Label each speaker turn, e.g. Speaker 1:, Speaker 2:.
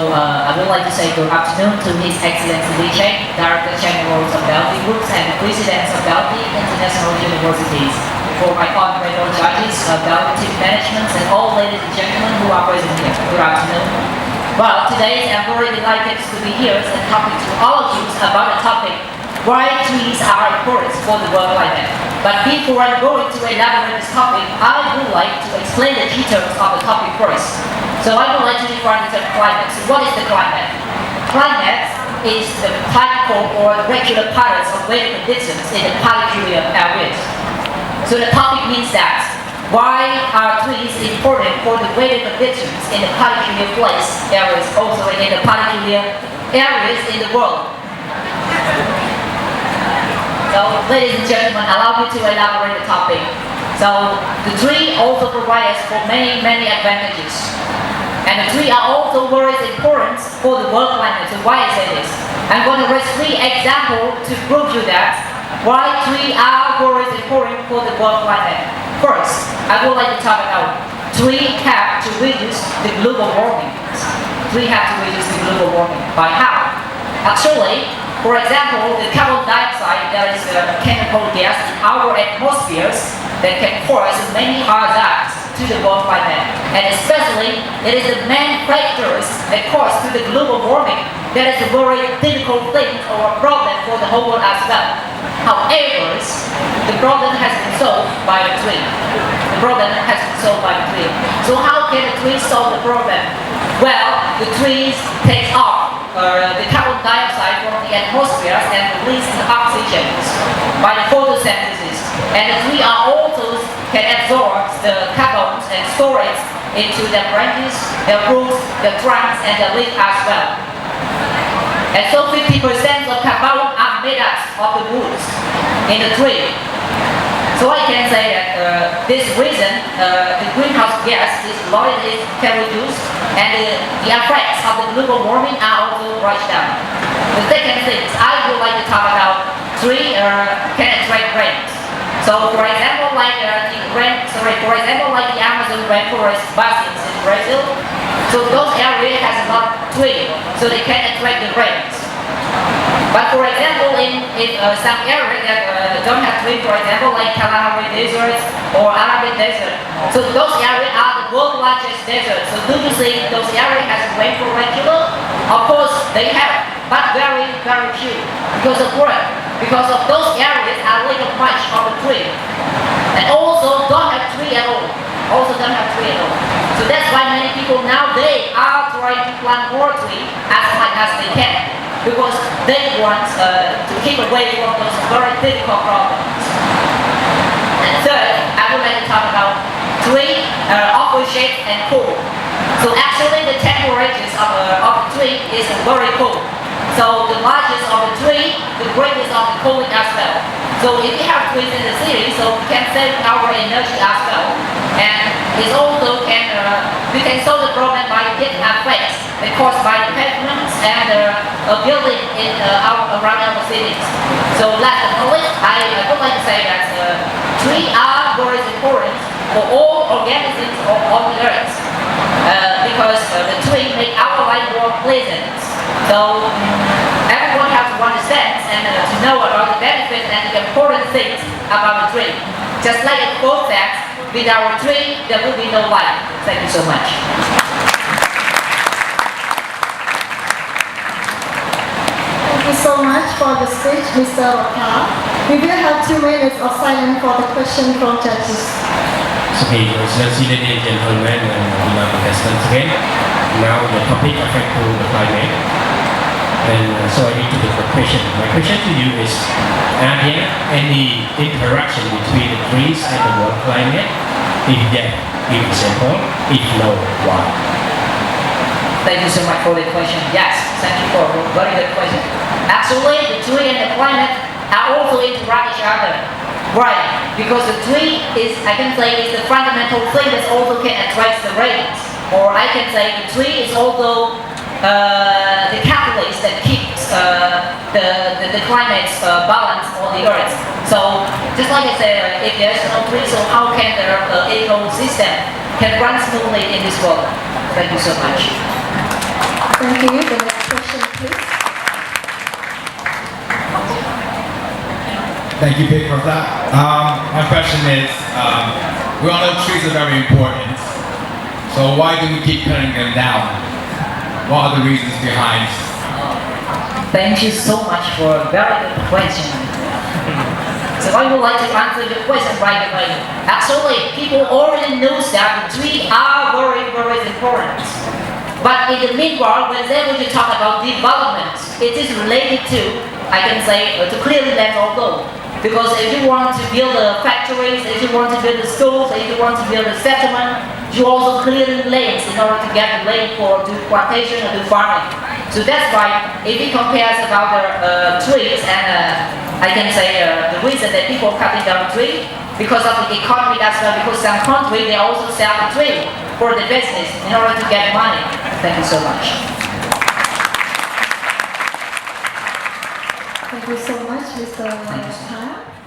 Speaker 1: I would like to say good afternoon to His Excellency Lee Cheng, Director General of BELTEI Groups and President of BELTEI International Universities, for my honorable judges, BELTEI team management, and all ladies and gentlemen who are present here. Good afternoon. Well, today I'm very delighted to be here and talking to all of you about a topic: why trees are important for the world climate. But before I'm going to elaborate this topic, I would like to explain the details of the topic first. So I would like to define the term climate. So what is the climate? Climate is the typical or regular patterns of weather conditions in the particular areas. So the topic means that why are trees important for the weather conditions in the particular place areas, also in the particular areas in the world. So, ladies and gentlemen, allow me to elaborate the topic. So, the tree also provides us for many advantages. And the tree are also very important for the world climate. So why I say this? I'm going to raise 3 examples to prove you that why trees are very important for the world climate. First, I would like to talk about trees have to reduce the global warming. Trees have to reduce the global warming. By how? Actually, for example, the carbon dioxide, that is a chemical gas in our atmospheres that can cause many hazards to the world climate. And especially, it is the main factors that cause to the global warming. That is a very difficult thing or a problem for the whole world as well. However, the problem has been solved by the tree. The problem has been solved by the tree. So how can the tree solve the problem? Well, the trees take off the carbon dioxide from the atmosphere and release the oxygen by the photosynthesis. And the tree are also can absorb the carbon and store it into the branches, the roots, the trunks, and the leaves as well. And so 50% of carbon are made up of the woods in the tree. So I can say that this reason the greenhouse gas is loaded can reduce and the effects of the global warming are also brought down. The second thing is I would like to talk about tree can attract rain. So for example, like the Amazon rainforest basins in Brazil, so those areas has a lot of trees, so they can attract the rains. But for example, in some areas that don't have trees, for example, like Kalahari Desert or Arabic Desert, so those areas are the world's largest desert. So do you see those areas has rainfall regular? Of course they have, but very few. Because of what? Because of those areas are little much of the tree, and also don't have tree at all. So that's why many people nowadays are trying to plant more tree as much as they can, because they want to keep away from those very difficult problems. And third, I would like to talk about tree opposite and cool. So actually the temperatures of the tree is very cool. So the largest of the tree, the greatest of the cooling as well. So if you have trees in the city, so we can save our energy as well. And it also can, we can solve the problem by heat effects caused by the pavements and building in around our cities. So last but not least, I would like to say that trees are very important for all organisms on the earth. Because the tree make our life more pleasant. So everyone has to understand and to know about the benefits and the important things about the tree. Just like a quote that, without a tree, there will be no life. Thank you so much.
Speaker 2: Thank you so much for the speech, Mr. Raka. We will have 2 minutes of silence for the question from judges.
Speaker 3: Okay, Excellency, ladies and gentlemen, and beloved contestants again. Now the topic affects the climate. And so I need to the question. My question to you is, are there any interaction between the trees and the world climate? If yes, give example. If no, why?
Speaker 1: Thank you so much for the question. Yes, thank you for a very good question. Actually, the tree and the climate are also interact each other. Right, because the tree is, I can say, is the fundamental thing that also can attract the rains. Or I can say the tree is also the catalyst that keeps the climate's balance on the earth. So, just like I said, if there's no tree, so how can the ecosystem can run smoothly in this world? Thank you so much.
Speaker 2: Thank you. The next question, please.
Speaker 4: Thank you, Big for that. My question is, we all know trees are very important. So why do we keep cutting them down? What are the reasons behind?
Speaker 1: Thank you so much for a very good question. So I would like to answer the question right away. Actually, people already know that the trees are very, very important. But in the meanwhile, whenever you talk about development, it is related to, I can say, to clearly let all go. Because if you want to build factories, if you want to build schools, if you want to build a settlement, you also clear lands in order to get the land for do plantation or do farming. So that's why if we compare about the trees and I can say the reason that people are cutting down the tree because of the economy as well. Because some countries they also sell the tree for the business in order to get money. Thank you so much.
Speaker 2: Thank you so much, Mr. Khan.